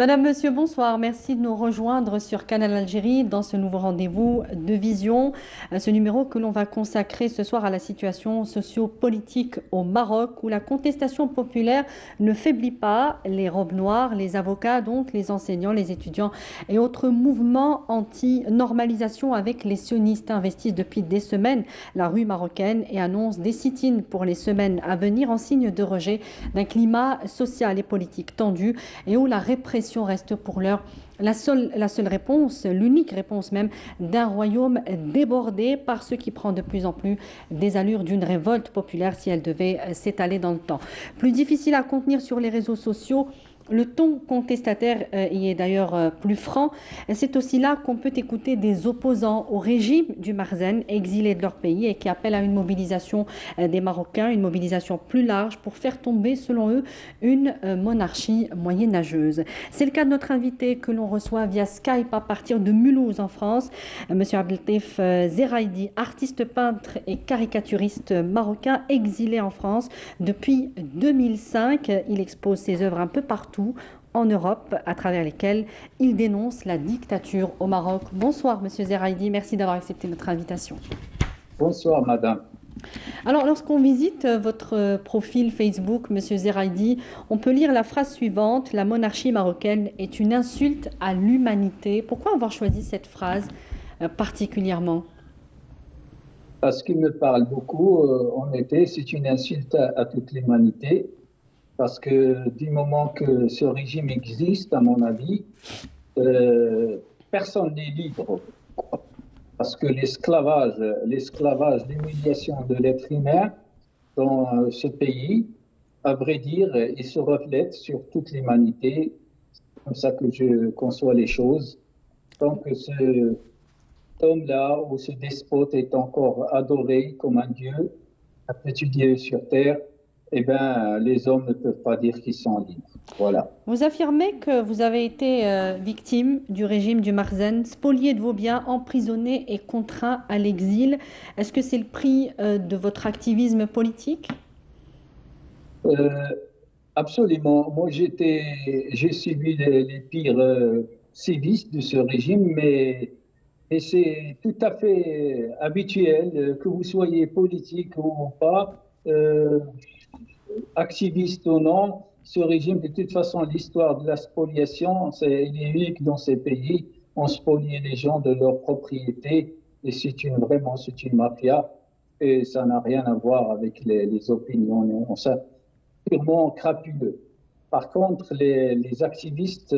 Madame, Monsieur, bonsoir. Merci de nous rejoindre sur Canal Algérie dans ce nouveau rendez-vous de Vision. Ce numéro que l'on va consacrer ce soir à la situation socio-politique au Maroc où la contestation populaire ne faiblit pas. Les robes noires, les avocats, donc les enseignants, les étudiants et autres mouvements anti-normalisation avec les sionistes investissent depuis des semaines la rue marocaine et annoncent des sit-ins pour les semaines à venir en signe de rejet d'un climat social et politique tendu et où la répression reste pour l'heure la seule réponse, l'unique réponse même d'un royaume débordé par ce qui prend de plus en plus des allures d'une révolte populaire si elle devait s'étaler dans le temps. Plus difficile à contenir sur les réseaux sociaux. Le ton contestataire y est d'ailleurs plus franc. C'est aussi là qu'on peut écouter des opposants au régime du Marzen, exilés de leur pays et qui appellent à une mobilisation des Marocains, une mobilisation plus large pour faire tomber, selon eux, une monarchie moyenâgeuse. C'est le cas de notre invité que l'on reçoit via Skype à partir de Mulhouse en France, Monsieur Abdeltif Zeraidi, artiste peintre et caricaturiste marocain exilé en France depuis 2005. Il expose ses œuvres un peu partout en Europe, à travers lesquelles il dénonce la dictature au Maroc. Bonsoir, Monsieur Zeraidi, merci d'avoir accepté notre invitation. Bonsoir, madame. Alors, lorsqu'on visite votre profil Facebook, Monsieur Zeraidi, on peut lire la phrase suivante: la monarchie marocaine est une insulte à l'humanité. Pourquoi avoir choisi cette phrase particulièrement? Ce qui me parle beaucoup, en effet, c'est une insulte à toute l'humanité, parce que du moment que ce régime existe, à mon avis, euh, personne n'est libre. Parce que l'esclavage, l'humiliation de l'être humain dans ce pays, à vrai dire, il se reflète sur toute l'humanité. C'est comme ça que je conçois les choses. Tant que ce homme-là ou ce despote est encore adoré comme un dieu, un petit dieu sur terre, eh ben, les hommes ne peuvent pas dire qu'ils sont libres. Voilà. Vous affirmez que vous avez été victime du régime du Marzen, spolié de vos biens, emprisonné et contraint à l'exil. Est-ce que c'est le prix de votre activisme politique? Euh, Absolument. Moi, j'ai subi les pires sévices de ce régime, mais c'est tout à fait habituel, que vous soyez politique ou pas, activiste ou non. Ce régime, de toute façon, l'histoire de la spoliation, il est unique dans ces pays. On spoliait les gens de leur propriété et vraiment, c'est une mafia et ça n'a rien à voir avec les opinions. Ça, purement crapuleux. Par contre, les activistes,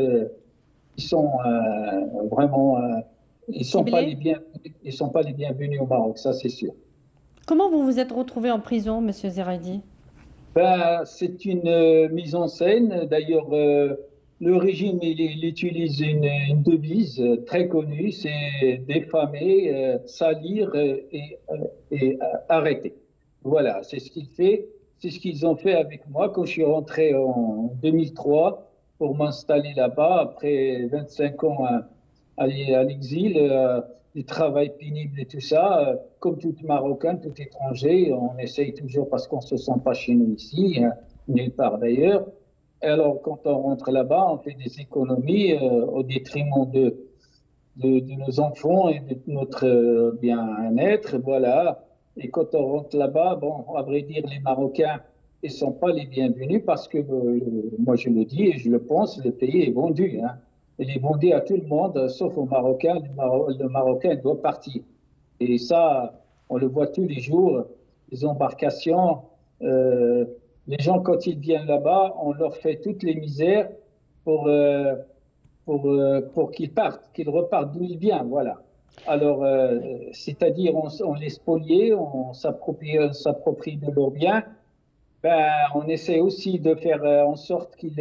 ils sont vraiment, Ciblé? ils sont pas les bienvenus au Maroc, ça c'est sûr. Comment vous vous êtes retrouvé en prison, Monsieur Zeraidi? Ben, c'est une mise en scène. D'ailleurs, le régime, il utilise une devise très connue, c'est diffamer, salir et arrêter. Voilà, c'est ce qu'il fait. C'est ce qu'ils ont fait avec moi quand je suis rentré en 2003 pour m'installer là-bas après 25 ans à l'exil, du travail pénible et tout ça. Comme tout Marocain, tout étranger, on essaye toujours parce qu'on ne se sent pas chez nous ici, hein, nulle part d'ailleurs. Et alors, quand on rentre là-bas, on fait des économies au détriment de nos enfants et de notre bien-être, voilà. Et quand on rentre là-bas, bon, à vrai dire, les Marocains, ils ne sont pas les bienvenus parce que, moi je le dis et je le pense, le pays est vendu, hein. Il est vendu à tout le monde, sauf aux Marocains. Le Marocain doit partir. Et ça, on le voit tous les jours, les embarcations. euh, les gens, quand ils viennent là-bas, on leur fait toutes les misères pour, euh, pour qu'ils partent, qu'ils repartent d'où ils viennent. Voilà. Alors, c'est-à-dire, on les spoliait, on s'approprie de leurs biens. Ben, on essaie aussi de faire en sorte qu'il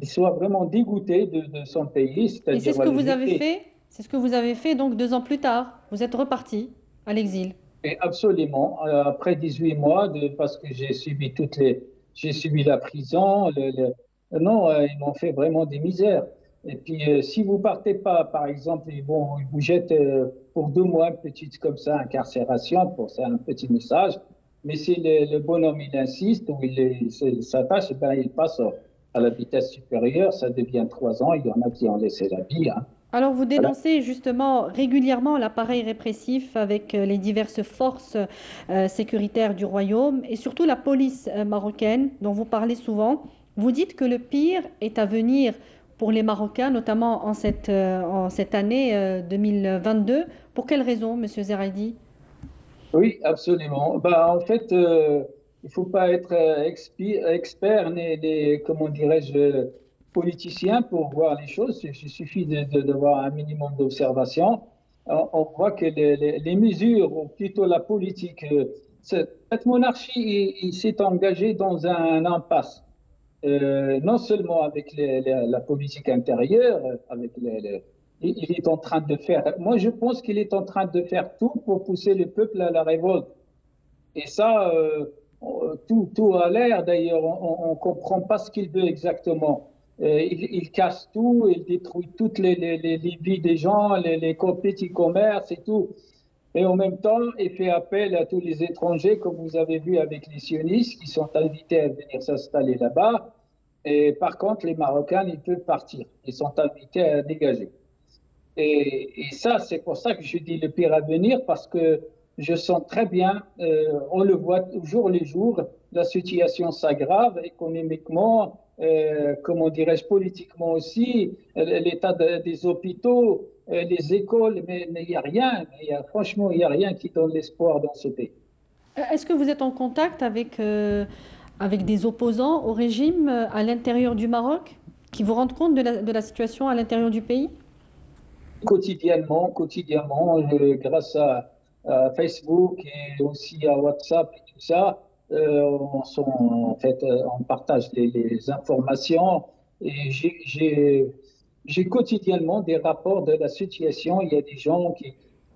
il soit vraiment dégoûté de son pays, Et c'est c'est-à-dire ce que le vous avez jeter. fait? C'est ce que vous avez fait donc 2 ans plus tard. Vous êtes reparti à l'exil. Et absolument, après 18 mois, parce que j'ai subi la prison, non, ils m'ont fait vraiment des misères. Et puis, si vous partez pas, par exemple, ils vous jettent pour 2 mois, une petite comme ça, incarcération, pour ça, un petit message. Mais si le bonhomme, il insiste ou s'attache, ben, il passe. à la vitesse supérieure, ça devient 3 ans. Il y en a qui ont laissé la vie, hein. Alors, vous Voilà. dénoncez justement régulièrement l'appareil répressif avec les diverses forces sécuritaires du royaume et surtout la police marocaine dont vous parlez souvent. Vous dites que le pire est à venir pour les Marocains, notamment en cette année 2022. Pour quelle raison, Monsieur Zeraidi? Oui, absolument. Bah, en fait, il faut pas être expert ni, comment dirais-je, politicien pour voir les choses. Il suffit de voir un minimum d'observation. On voit que les mesures, ou plutôt la politique, cette monarchie, il s'est engagé dans un impasse. Non seulement avec la politique intérieure, il est en train de faire, moi je pense qu'il est en train de faire tout pour pousser le peuple à la révolte. Et ça, tout a l'air d'ailleurs, on ne comprend pas ce qu'il veut exactement. Il casse tout, il détruit toutes les vies des gens, les petits commerces et tout. Et en même temps, il fait appel à tous les étrangers, comme vous avez vu avec les sionistes, qui sont invités à venir s'installer là-bas. Et par contre, les Marocains, ils peuvent partir. Ils sont invités à dégager. Et ça, c'est pour ça que je dis le pire à venir, parce que je sens très bien, on le voit jour les jours, la situation s'aggrave économiquement, comment dirais-je, politiquement aussi, l'état des hôpitaux, les écoles, mais il n'y a rien, franchement, il n'y a rien qui donne l'espoir dans ce pays. Est-ce que vous êtes en contact avec des opposants au régime à l'intérieur du Maroc qui vous rendent compte de la situation à l'intérieur du pays? Quotidiennement, grâce à Facebook et aussi à WhatsApp et tout ça, en fait, on partage les informations et j'ai quotidiennement des rapports de la situation. Il y a des gens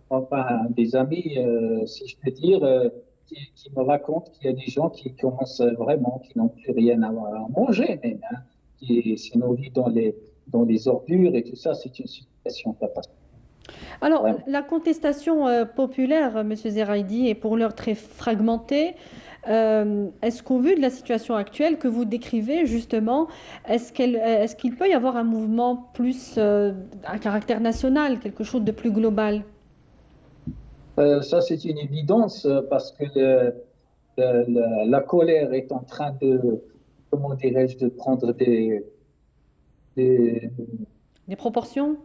enfin, des amis, si je peux dire, qui me racontent qu'il y a des gens qui commencent vraiment, qui n'ont plus rien à manger même, hein, qui se nourrissent dans les ordures et tout ça. C'est une situation catastrophique. Alors, Vraiment. la contestation populaire, Monsieur Zeraidi, est pour l'heure très fragmentée. Est-ce qu'au vu de la situation actuelle que vous décrivez, justement, est-ce qu'il peut y avoir un mouvement plus à caractère national, quelque chose de plus global? Ça, c'est une évidence parce que la colère est en train de, comment dirais-je, de prendre des, Des proportions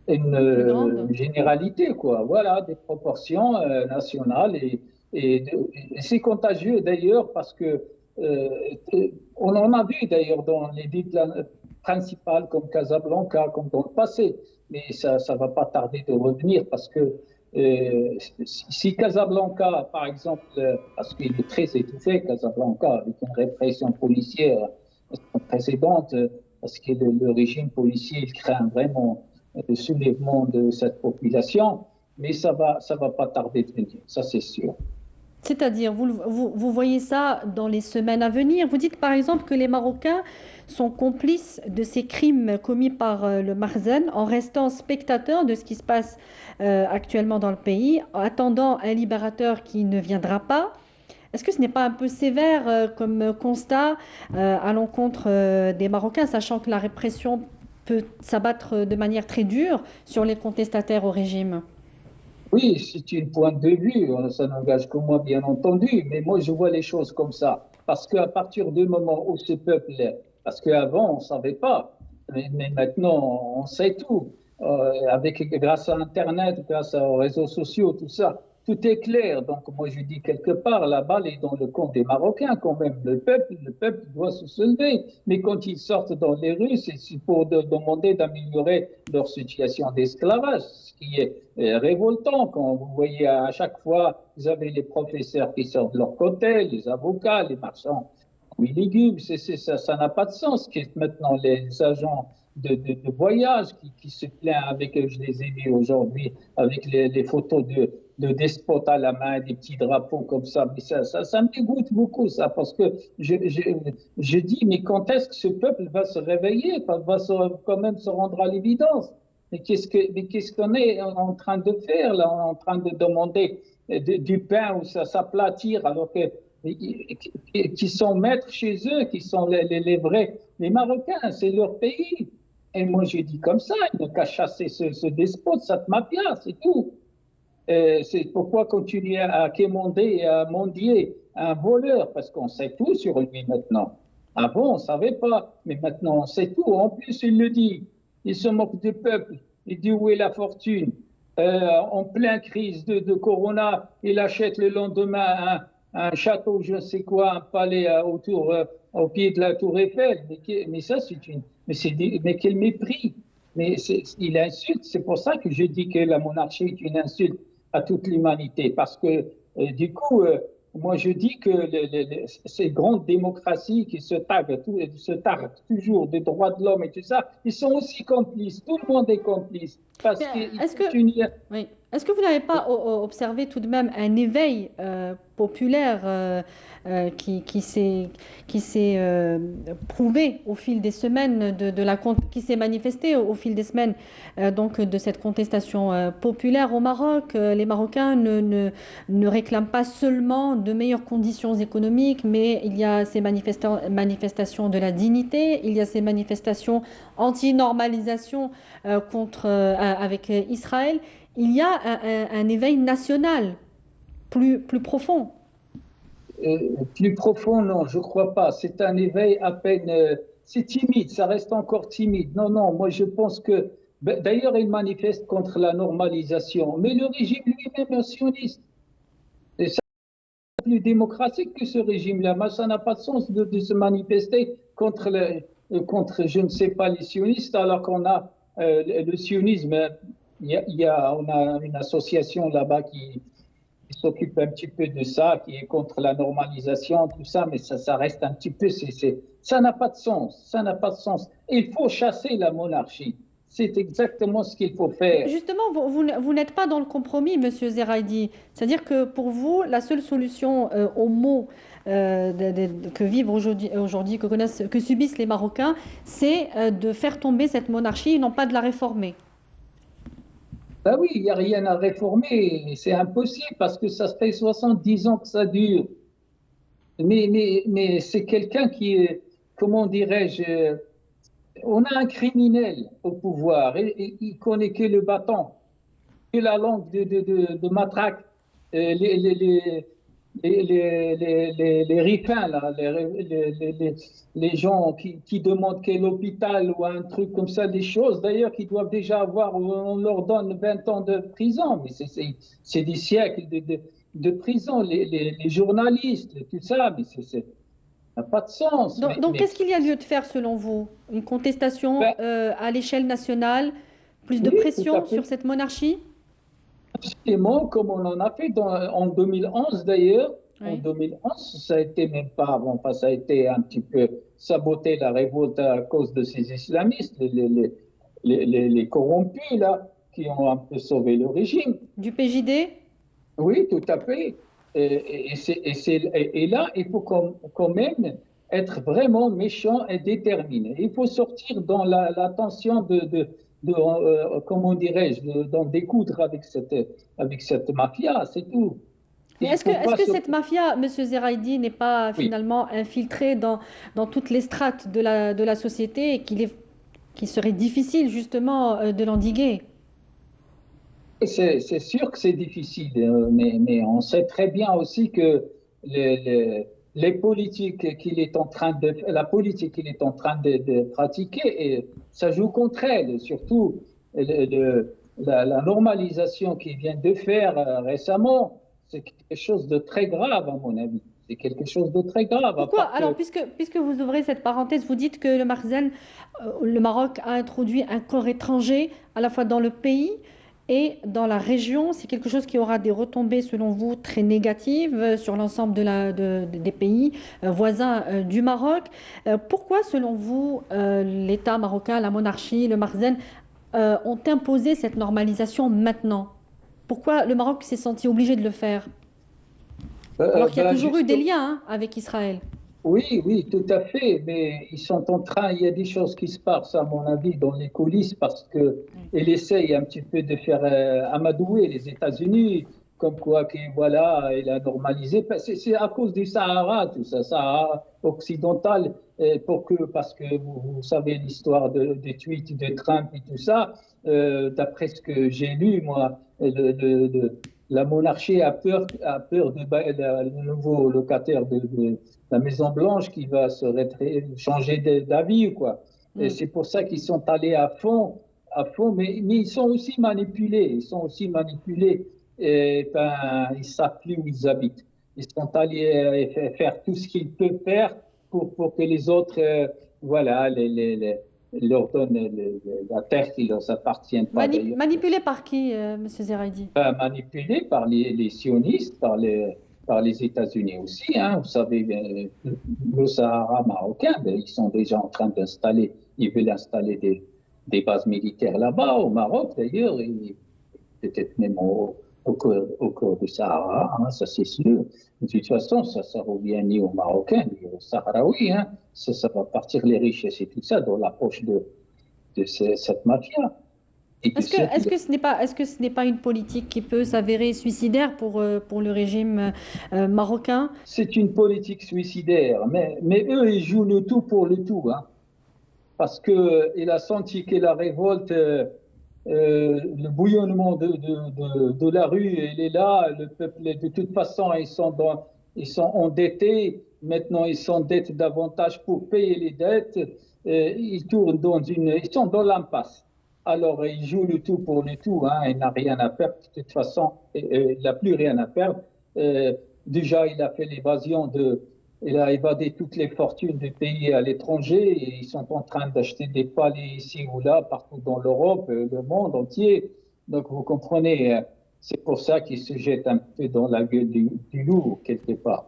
une plus grandes? généralité, quoi. Voilà, des proportions nationales et c'est contagieux d'ailleurs parce que euh, on en a vu d'ailleurs dans les villes principales comme Casablanca, comme dans le passé, mais ça va pas tarder de revenir parce que si Casablanca, par exemple, parce qu'il est très étouffé, Casablanca, avec une répression policière précédente, parce que le régime policier il craint vraiment le soulèvement de cette population, mais ça va pas tarder de venir, ça c'est sûr. C'est-à-dire, vous voyez ça dans les semaines à venir. Vous dites par exemple que les Marocains sont complices de ces crimes commis par le Marzen en restant spectateurs de ce qui se passe actuellement dans le pays, en attendant un libérateur qui ne viendra pas. Est-ce que ce n'est pas un peu sévère comme constat à l'encontre des Marocains, sachant que la répression peut s'abattre de manière très dure sur les contestataires au régime? Oui, c'est une point de vue, ça n'engage que moi, bien entendu, mais moi je vois les choses comme ça. Parce qu'à partir du moment où ce peuple, parce qu'avant on ne savait pas, mais maintenant on sait tout, grâce à Internet, grâce aux réseaux sociaux, tout ça, tout est clair. Donc moi je dis quelque part, la balle est dans le camp des Marocains quand même. Le peuple doit se soulever. Mais quand ils sortent dans les rues, c'est pour demander d'améliorer leur situation d'esclavage, ce qui est révoltant quand vous voyez à chaque fois, vous avez les professeurs qui sortent de leur côté, les avocats, les marchands oui, légumes, ça n'a pas de sens. Maintenant, les agents de voyage qui se plaignent avec, je les ai vus aujourd'hui, avec les photos de despotes à la main, des petits drapeaux comme ça. Mais ça me dégoûte beaucoup, ça, parce que je dis, mais quand est-ce que ce peuple va se réveiller, quand même se rendre à l'évidence? Mais qu'est-ce qu'on est en train de faire là? On est en train de demander du pain où ça s'aplatir alors que qui sont maîtres chez eux, qui sont les vrais les Marocains, c'est leur pays. Et moi, je dis comme ça, ils n'ont qu'à chasser ce despote, cette mafia, c'est tout. C'est pourquoi continuer à quémander et à mendier un voleur, parce qu'on sait tout sur lui maintenant. Avant, on ne savait pas, mais maintenant, on sait tout. En plus, il le dit. Il se moque du peuple. Il dit où est la fortune. En pleine crise de Corona, il achète le lendemain un château, je ne sais quoi, un palais autour, au pied de la Tour Eiffel. Mais ça, c'est une. Mais quel mépris! Il insulte. C'est pour ça que je dis que la monarchie est une insulte à toute l'humanité. Parce que, du coup, moi, je dis que ces grandes démocraties qui se targuent toujours des droits de l'homme et tout ça, ils sont aussi complices. Tout le monde est complice. Parce qu'ils Est-ce que, continuent. oui. Est-ce que vous n'avez pas observé tout de même un éveil populaire qui s'est prouvé au fil des semaines, qui s'est manifesté au fil des semaines donc de cette contestation populaire au Maroc? Les Marocains ne réclament pas seulement de meilleures conditions économiques, mais il y a ces manifestations de la dignité, il y a ces manifestations anti-normalisation avec Israël. Il y a un éveil national plus profond. Plus profond, non, je ne crois pas. C'est un éveil à peine. C'est timide, ça reste encore timide. Non, non, moi je pense que. D'ailleurs, il manifeste contre la normalisation. Mais le régime lui-même est sioniste. Et ça est plus démocratique que ce régime-là. Mais ça n'a pas de sens de se manifester contre, je ne sais pas, les sionistes, alors qu'on a le sionisme. On a une association là-bas qui s'occupe un petit peu de ça, qui est contre la normalisation, tout ça, mais ça reste un petit peu, ça n'a pas de sens, ça n'a pas de sens. Il faut chasser la monarchie. C'est exactement ce qu'il faut faire. Justement, vous n'êtes pas dans le compromis, Monsieur Zeraidi. C'est-à-dire que pour vous, la seule solution aux maux que vivent aujourd'hui, que subissent les Marocains, c'est de faire tomber cette monarchie et non pas de la réformer. Ben oui, il n'y a rien à réformer, c'est impossible parce que ça fait 70 ans que ça dure. Mais c'est quelqu'un qui est, comment dirais-je, on a un criminel au pouvoir et il connaît que le bâton, que la langue de matraque, les, les ricains, là, les gens qui demandent quel hôpital ou un truc comme ça, des choses d'ailleurs qui doivent déjà avoir, on leur donne 20 ans de prison, mais c'est des siècles de prison, les journalistes, tout ça, mais ça n'a pas de sens. Donc, qu'est-ce qu'il y a lieu de faire selon vous? Une contestation Ben, à l'échelle nationale, plus de oui, tout à pression sur fait. cette monarchie? Absolument, comme on en a fait en 2011 d'ailleurs. En Oui. 2011, ça a été même pas avant, enfin, ça a été un petit peu saboté la révolte à cause de ces islamistes, les corrompus là, qui ont un peu sauvé le régime. Du PJD? Oui, tout à fait. Et là, il faut quand même être vraiment méchant et déterminé. Il faut sortir dans la tension comment dirais-je, d'en découdre avec cette mafia, c'est tout. Mais Il faut est-ce pas que se... cette mafia, Monsieur Zeraidi, n'est pas Oui, finalement infiltrée dans toutes les strates de la société et qu'il serait difficile justement de l'endiguer? c'est sûr que c'est difficile, mais on sait très bien aussi que les politiques qu'il est en train la politique qu'il est en train de pratiquer, et ça joue contre elle, surtout la normalisation qu'il vient de faire récemment, c'est quelque chose de très grave à mon avis. C'est quelque chose de très grave, à Pourquoi? part Alors, que puisque vous ouvrez cette parenthèse, vous dites que le Maroc a introduit un corps étranger à la fois dans le pays et dans la région. C'est quelque chose qui aura des retombées, selon vous, très négatives sur l'ensemble des pays voisins du Maroc. Pourquoi, selon vous, l'État marocain, la monarchie, le Makhzen ont imposé cette normalisation maintenant? Pourquoi le Maroc s'est senti obligé de le faire? Alors qu'il y a ben, toujours eu juste des liens hein, avec Israël. oui, oui, tout à fait, mais ils sont en train, il y a des choses qui se passent, à mon avis, dans les coulisses parce que il essaye un petit peu de faire amadouer les États-Unis. comme quoi voilà, il a normalisé. C'est à cause du Sahara, tout ça, Sahara occidental, parce que vous savez l'histoire des tweets de Trump et tout ça. D'après ce que j'ai lu, moi, la monarchie a peur le nouveau locataire de la Maison Blanche qui va changer d'avis, quoi. Et c'est pour ça qu'ils sont allés à fond, mais ils sont aussi manipulés. Ils sont aussi manipulés. Et, ils savent plus où ils habitent. Ils sont allés faire tout ce qu'ils peuvent faire pour que les autres, voilà, leur donnent la terre qui leur appartient pas d'ailleurs. Manipulé par qui, Monsieur Zeraidi? Manipulés par les sionistes, par les États-Unis aussi. Hein. Vous savez, le Sahara marocain, ils sont déjà en train ils veulent installer des bases militaires là-bas, au Maroc d'ailleurs, et peut-être même au cœur du Sahara, hein, ça c'est sûr. De toute façon, ça revient ni aux Marocains, ni aux Sahraouis. Hein. Ça va partir les richesses et tout ça dans la poche de cette mafia. Est-ce que ce n'est pas une politique qui peut s'avérer suicidaire pour le régime marocain? C'est une politique suicidaire, mais eux, ils jouent le tout pour le tout. Hein. Parce qu'il a senti que la révolte, le bouillonnement de la rue, il est là. Le peuple, de toute façon, ils sont endettés. Maintenant, ils s'endettent davantage pour payer les dettes. Ils sont dans l'impasse. Alors, il joue le tout pour le tout. Hein. Il n'a rien à perdre. De toute façon, il n'a plus rien à perdre. Déjà, il a fait l'évasion il a évadé toutes les fortunes du pays à l'étranger et ils sont en train d'acheter des palais ici ou là, partout dans l'Europe, le monde entier. Donc, vous comprenez, c'est pour ça qu'ils se jettent un peu dans la gueule du loup, quelque part.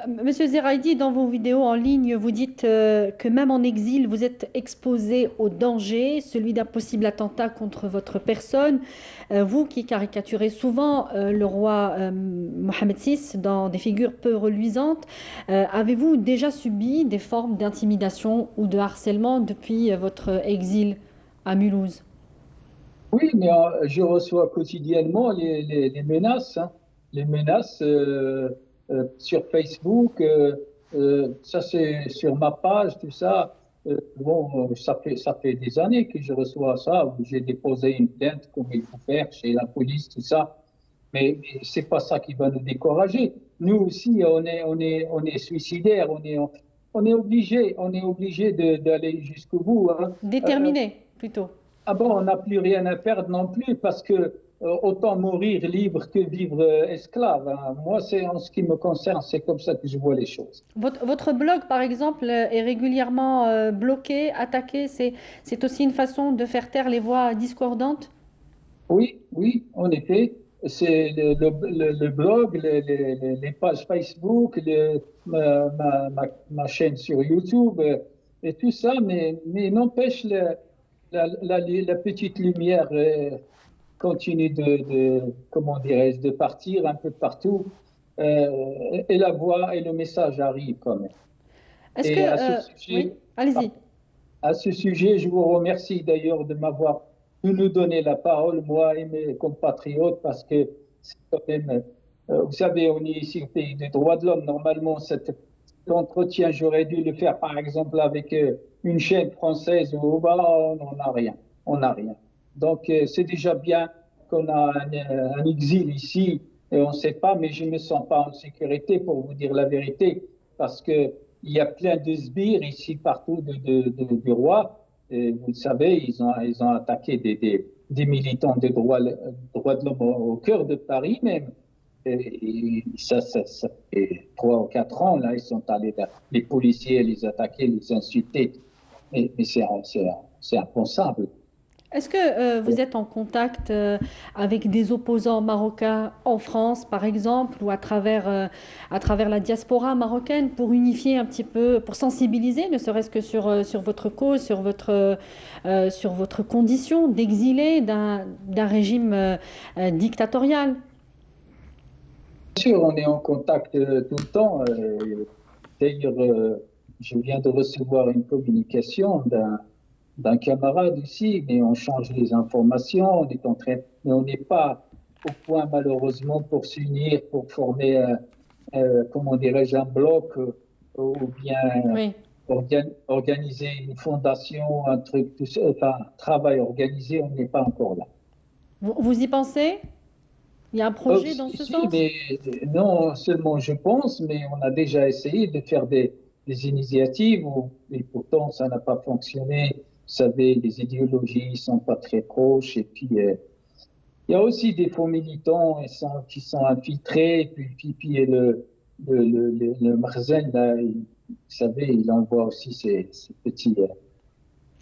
Monsieur Zeraidi, dans vos vidéos en ligne, vous dites que même en exil, vous êtes exposé au danger, celui d'un possible attentat contre votre personne. Vous qui caricaturez souvent le roi Mohamed VI dans des figures peu reluisantes, avez-vous déjà subi des formes d'intimidation ou de harcèlement depuis votre exil à Mulhouse? Oui, mais je reçois quotidiennement les menaces, hein. Les menaces sur Facebook, ça c'est sur ma page, tout ça. Bon, ça fait des années que je reçois ça, où j'ai déposé une plainte comme il faut faire chez la police, tout ça. Mais c'est pas ça qui va nous décourager. Nous aussi, on est suicidaires, on est obligé d'aller jusqu'au bout. Hein. Déterminé, plutôt. Ah bon, on n'a plus rien à perdre non plus parce que autant mourir libre que vivre esclave. Hein. Moi, en ce qui me concerne, c'est comme ça que je vois les choses. Votre blog, par exemple, est régulièrement bloqué, attaqué. C'est aussi une façon de faire taire les voix discordantes? Oui, oui, en effet. C'est le blog, les pages Facebook, ma chaîne sur YouTube et tout ça, mais n'empêche la petite lumière continue comment dirais-je, de partir un peu partout et la voix et le message arrivent quand même. Est-ce Et à ce que... oui, sujet, allez-y. à ce sujet, je vous remercie d'ailleurs de nous donner la parole, moi et mes compatriotes, parce que c'est quand même, vous savez, on est ici au pays des droits de l'homme. Normalement, cet entretien, j'aurais dû le faire par exemple avec une chaîne française où bah, on n'a rien. On n'a rien. Donc, c'est déjà bien qu'on a un exil ici et on ne sait pas, mais je ne me sens pas en sécurité pour vous dire la vérité, parce que il y a plein de sbires ici partout du roi. Et vous le savez, ils ont attaqué des militants des droits de l'homme au cœur de Paris même. Et ça fait 3 ou 4 ans, là, ils sont allés, les policiers les attaquer, les insulter. Mais c'est impensable. Est-ce que vous êtes en contact avec des opposants marocains en France, par exemple, ou à travers la diaspora marocaine pour unifier un petit peu, pour sensibiliser, ne serait-ce que sur votre cause, sur votre condition d'exilé d'un régime dictatorial? Bien sûr, on est en contact tout le temps. D'ailleurs, je viens de recevoir une communication d'un camarade ici, mais on change les informations, on est en train, mais on n'est pas au point, malheureusement, pour s'unir, pour former, comment dirais-je, un bloc ou bien Oui. organiser une fondation, un truc, tout ça, enfin, un travail organisé, on n'est pas encore là. Vous y pensez? Il y a un projet dans Si, ce si, sens? mais non seulement je pense, mais on a déjà essayé de faire des initiatives, et pourtant ça n'a pas fonctionné. Vous savez, les idéologies sont pas très proches, et puis il y a aussi des faux militants qui sont infiltrés, et puis le Marzen, là, vous savez, il envoie aussi ses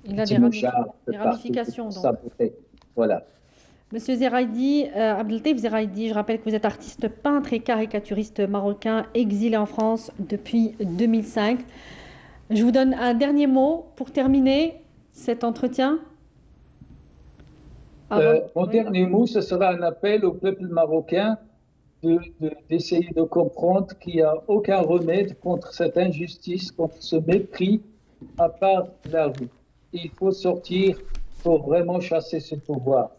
Il a petits mouchards un peu des partout pour ramifications, donc. saboter. Voilà. Monsieur Zeraidi, Abdelteif Zeraidi, je rappelle que vous êtes artiste peintre et caricaturiste marocain exilé en France depuis 2005. Je vous donne un dernier mot pour terminer cet entretien. Mon Oui. dernier mot, ce sera un appel au peuple marocain d'essayer de comprendre qu'il n'y a aucun remède contre cette injustice, contre ce mépris, à part la rue. Il faut sortir pour vraiment chasser ce pouvoir.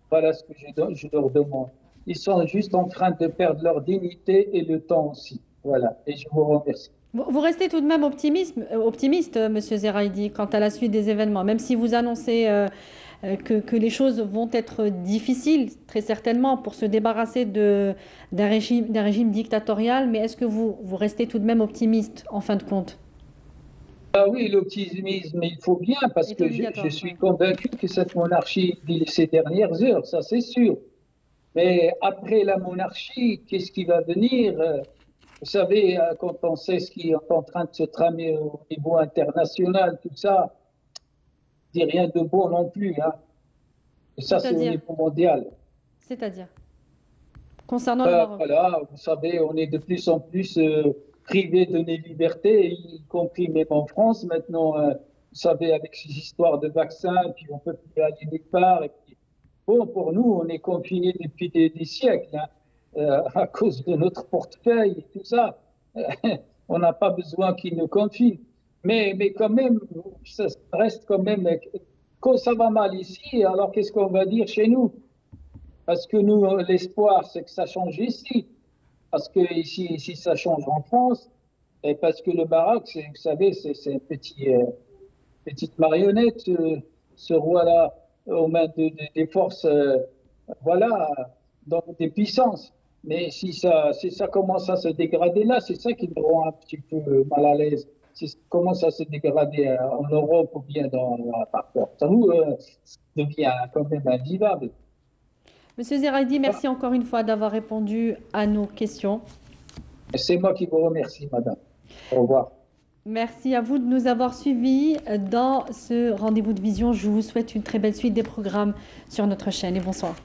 Voilà ce que je leur demande. Ils sont juste en train de perdre leur dignité et le temps aussi. Voilà. Et je vous remercie. Vous restez tout de même optimiste, Monsieur Zeraidi, quant à la suite des événements, même si vous annoncez que les choses vont être difficiles, très certainement, pour se débarrasser d'un régime dictatorial. Mais est-ce que vous restez tout de même optimiste, en fin de compte? Ah oui, l'optimisme, il faut bien, parce Est que je obligatoire, suis oui. convaincu que cette monarchie vit ses dernières heures, ça c'est sûr. Mais après la monarchie, qu'est-ce qui va venir? Vous savez, quand on sait ce qui est en train de se tramer au niveau international, tout ça, dit rien de bon non plus, hein. Et ça, c'est au C'est-à-dire, niveau mondial. c'est-à-dire, concernant le Maroc. Voilà, vous savez, on est de plus en plus privé de nos libertés, y compris même en France. Maintenant, vous savez, avec ces histoires de vaccins, puis on peut plus aller nulle part. Et puis, bon, pour nous, on est confinés depuis des siècles, hein, à cause de notre portefeuille et tout ça. On n'a pas besoin qu'ils nous confinent. Mais quand même, ça reste quand même, quand ça va mal ici, alors qu'est-ce qu'on va dire chez nous? Parce que nous, l'espoir, c'est que ça change ici. Parce que ici, ça change en France. Et parce que le Maroc, vous savez, c'est une petite marionnette, ce roi-là, aux mains des forces, voilà, donc des puissances. Mais si ça commence à se dégrader là, c'est ça qui me rend un petit peu mal à l'aise. Si ça commence à se dégrader en Europe ou bien partout, ça nous devient quand même invivable. Monsieur Zeraidi, merci encore une fois d'avoir répondu à nos questions. C'est moi qui vous remercie, madame. Au revoir. Merci à vous de nous avoir suivis dans ce rendez-vous de vision. Je vous souhaite une très belle suite des programmes sur notre chaîne et bonsoir.